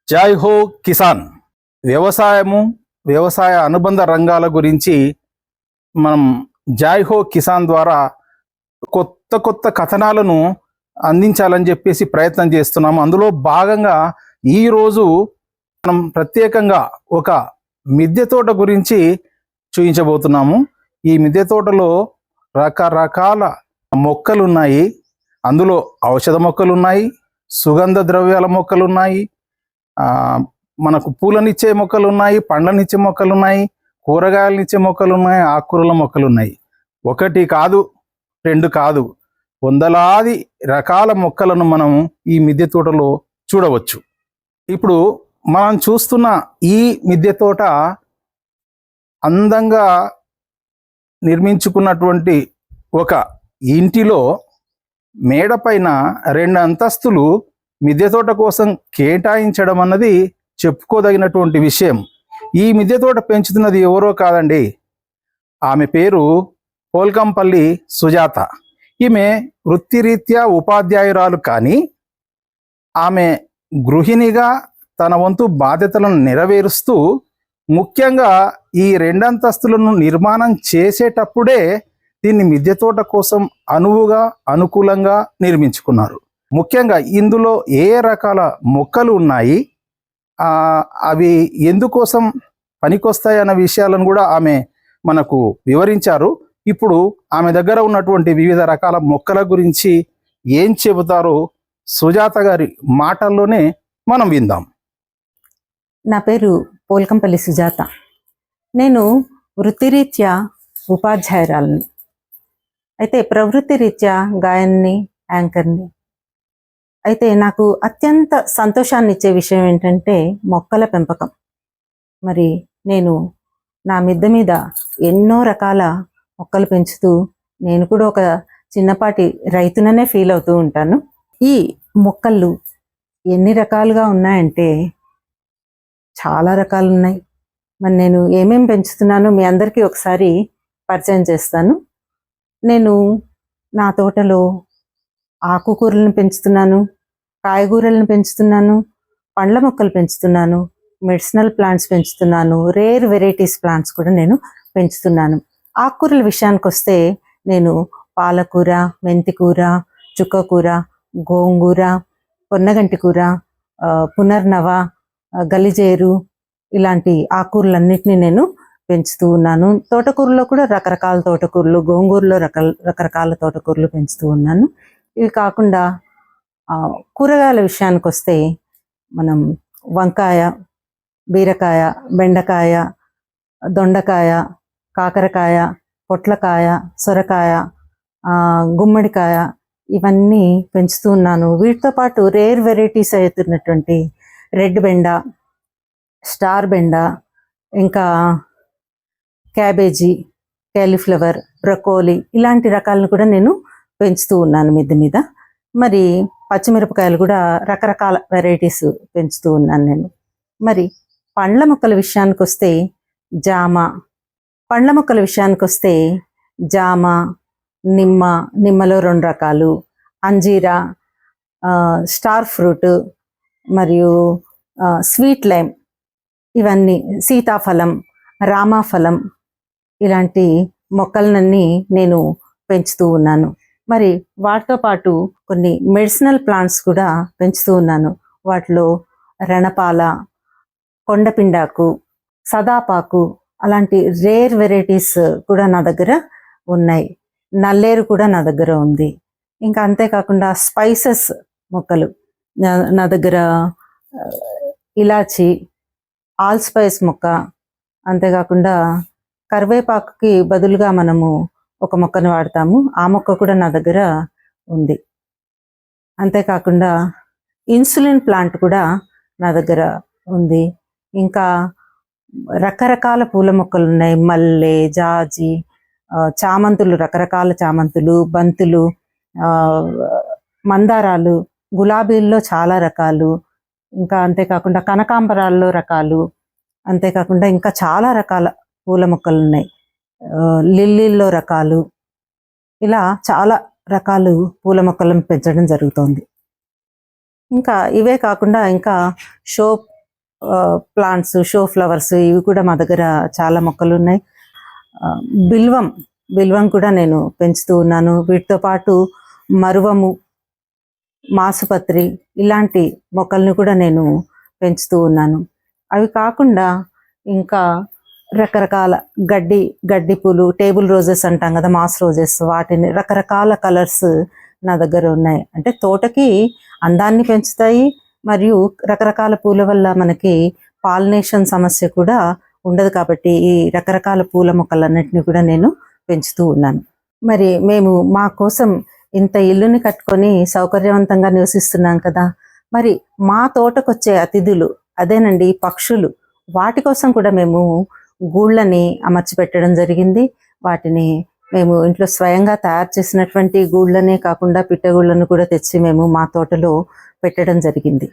జై హో కిసాన్. వ్యవసాయము, వ్యవసాయ అనుబంధ రంగాల గురించి మనం జై హో కిసాన్ ద్వారా కొత్త కొత్త కథనాలను అందించాలని చెప్పేసి ప్రయత్నం చేస్తున్నాము. అందులో భాగంగా ఈరోజు మనం ప్రత్యేకంగా ఒక మిద్దె తోట గురించి చూపించబోతున్నాము. ఈ మిద్దె తోటలో రకరకాల మొక్కలు ఉన్నాయి. అందులో ఔషధ మొక్కలు ఉన్నాయి, సుగంధ ద్రవ్యాల మొక్కలు ఉన్నాయి, మనకు పూలనిచ్చే మొక్కలు ఉన్నాయి, పండ్లనిచ్చే మొక్కలు ఉన్నాయి, కూరగాయలనిచ్చే మొక్కలు ఉన్నాయి, ఆకుకూరల మొక్కలు ఉన్నాయి. ఒకటి కాదు, రెండు కాదు, వందలాది రకాల మొక్కలను మనం ఈ మిద్దె తోటలో చూడవచ్చు. ఇప్పుడు మనం చూస్తున్న ఈ మిద్దె తోట అందంగా నిర్మించుకున్నటువంటి ఒక ఇంటిలో మేడపైన 2 అంతస్తులు మిద్దె తోట కోసం కేటాయించడం అన్నది చెప్పుకోదగినటువంటి విషయం. ఈ మిద్దె తోట పెంచుతున్నది ఎవరో కాదండి, ఆమె పేరు పోల్కంపల్లి సుజాత. ఈమె వృత్తిరీత్యా ఉపాధ్యాయురాలు, కానీ ఆమె గృహిణిగా తన వంతు బాధ్యతలను నెరవేరుస్తూ ముఖ్యంగా ఈ 2 అంతస్తులను నిర్మాణం చేసేటప్పుడే దీన్ని మిద్దె తోట కోసం అనుకూలంగా నిర్మించుకున్నారు. ముఖ్యంగా ఇందులో ఏ రకాల మొక్కలు ఉన్నాయి, అవి ఎందుకోసం పనికొస్తాయి అన్న విషయాలను కూడా ఆమె మనకు వివరించారు. ఇప్పుడు ఆమె దగ్గర ఉన్నటువంటి వివిధ రకాల మొక్కల గురించి ఏం చెబుతారో సుజాత గారి మాటల్లోనే మనం విందాం. నా పేరు పోల్కంపల్లి సుజాత. నేను వృత్తిరీత్యా ఉపాధ్యాయురాలని, అయితే ప్రవృత్తి రీత్యా గాయన్ని, యాంకర్ని. అయితే నాకు అత్యంత సంతోషాన్ని ఇచ్చే విషయం ఏంటంటే మొక్కల పెంపకం. మరి నేను నా మిద్దె మీద ఎన్నో రకాల మొక్కలు పెంచుతూ నేను కూడా ఒక చిన్నపాటి రైతుననే ఫీల్ అవుతూ ఉంటాను. ఈ మొక్కలు ఎన్ని రకాలుగా ఉన్నాయంటే చాలా రకాలు ఉన్నాయి. మరి నేను ఏమేమి పెంచుతున్నానో మీ అందరికీ ఒకసారి పరిచయం చేస్తాను. నేను నా తోటలో ఆకుకూరలను పెంచుతున్నాను, కాయగూరలను పెంచుతున్నాను, పండ్ల మొక్కలు పెంచుతున్నాను, మెడిసినల్ ప్లాంట్స్ పెంచుతున్నాను, రేర్ వెరైటీస్ ప్లాంట్స్ కూడా నేను పెంచుతున్నాను. ఆకుకూరల విషయానికి వస్తే నేను పాలకూర, మెంతికూర, చుక్కకూర, గోంగూర, పొన్నగంటి కూర, పునర్నవ, గలిజేరు ఇలాంటి ఆకుకూరలన్నిటినీ నేను పెంచుతూ ఉన్నాను. తోటకూరలో కూడా రకరకాల తోటకూరలు, గోంగూరలో రకరకాల తోటకూరలు పెంచుతూ ఉన్నాను. ఇవి కాకుండా కూరగాయల విషయానికి వస్తే మనం వంకాయ, బీరకాయ, బెండకాయ, దొండకాయ, కాకరకాయ, పొట్లకాయ, సొరకాయ, గుమ్మడికాయ ఇవన్నీ పెంచుతూ ఉన్నాను. వీటితో పాటు రేర్ వెరైటీస్ అవుతున్నటువంటి రెడ్ బెండ, స్టార్ బెండ, ఇంకా క్యాబేజీ, క్యాలీఫ్లవర్, బ్రకోలీ ఇలాంటి రకాలను కూడా నేను పెంచుతూ ఉన్నాను మిద్దె మీద. మరి పచ్చిమిరపకాయలు కూడా రకరకాల వెరైటీస్ పెంచుతూ ఉన్నాను నేను. మరి పండ్ల మొక్కల విషయానికి వస్తే జామ, నిమ్మలో 2 రకాలు, అంజీరా, స్టార్ ఫ్రూట్ మరియు స్వీట్ లైమ్, ఇవన్నీ సీతాఫలం, రామాఫలం ఇలాంటి మొక్కలన్నీ నేను పెంచుతూ ఉన్నాను. మరి వాటితో పాటు కొన్ని మెడిసినల్ ప్లాంట్స్ కూడా పెంచుతూ ఉన్నాను. వాటిలో రణపాల, కొండపిండాకు, సదాపాకు అలాంటి రేర్ వెరైటీస్ కూడా నా దగ్గర ఉన్నాయి. నల్లేరు కూడా నా దగ్గర ఉంది. ఇంకా అంతేకాకుండా స్పైసెస్ మొక్కలు నా దగ్గర ఇలాచి, ఆల్ స్పైస్ మొక్క, అంతేకాకుండా కరివేపాకుకి బదులుగా మనము ఒక మొక్కను వాడతాము, ఆ మొక్క కూడా నా దగ్గర ఉంది. అంతేకాకుండా ఇన్సులిన్ ప్లాంట్ కూడా నా దగ్గర ఉంది. ఇంకా రకరకాల పూల మొక్కలు ఉన్నాయి. మల్లె, జాజి, చామంతులు, రకరకాల చామంతులు, బంతులు, మందారాలు, గులాబీల్లో చాలా రకాలు, ఇంకా అంతేకాకుండా కనకాంబరాల్లో రకాలు, అంతేకాకుండా ఇంకా చాలా రకాల పూల మొక్కలు ఉన్నాయి. లిల్లీల్లో రకాలు, ఇలా చాలా రకాలు పూల మొక్కలను పెంచడం జరుగుతోంది. ఇంకా ఇవే కాకుండా ఇంకా షో ప్లాంట్స్, షో ఫ్లవర్స్ ఇవి కూడా మా దగ్గర చాలా మొక్కలు ఉన్నాయి. ఆ, బిల్వం కూడా నేను పెంచుతూ ఉన్నాను. వీటితో పాటు మరువము, మాసుపత్రి ఇలాంటి మొక్కల్ని కూడా నేను పెంచుతూ ఉన్నాను. అవి కాకుండా ఇంకా రకరకాల గడ్డి పూలు, టేబుల్ రోజెస్ అంటాం కదా, మాస్ రోజెస్, వాటిని రకరకాల కలర్స్ నా దగ్గర ఉన్నాయి. అంటే తోటకి అందాన్ని పెంచుతాయి, మరియు రకరకాల పూల వల్ల మనకి పాలినేషన్ సమస్య కూడా ఉండదు. కాబట్టి ఈ రకరకాల పూల మొక్కలన్నిటిని కూడా నేను పెంచుతూ ఉన్నాను. మరి మేము మా కోసం ఇంత ఇల్లుని కట్టుకొని సౌకర్యవంతంగా నివసిస్తున్నాం కదా, మరి మా తోటకొచ్చే అతిథులు, అదేనండి పక్షులు, వాటి కోసం కూడా మేము గూళ్ళని అమర్చి పెట్టడం జరిగింది. వాటిని మేము ఇంట్లో స్వయంగా తయారు చేసినటువంటి గూళ్ళనే కాకుండా పిట్టగూళ్ళను కూడా తెచ్చి మేము మా తోటలో పెట్టడం జరిగింది.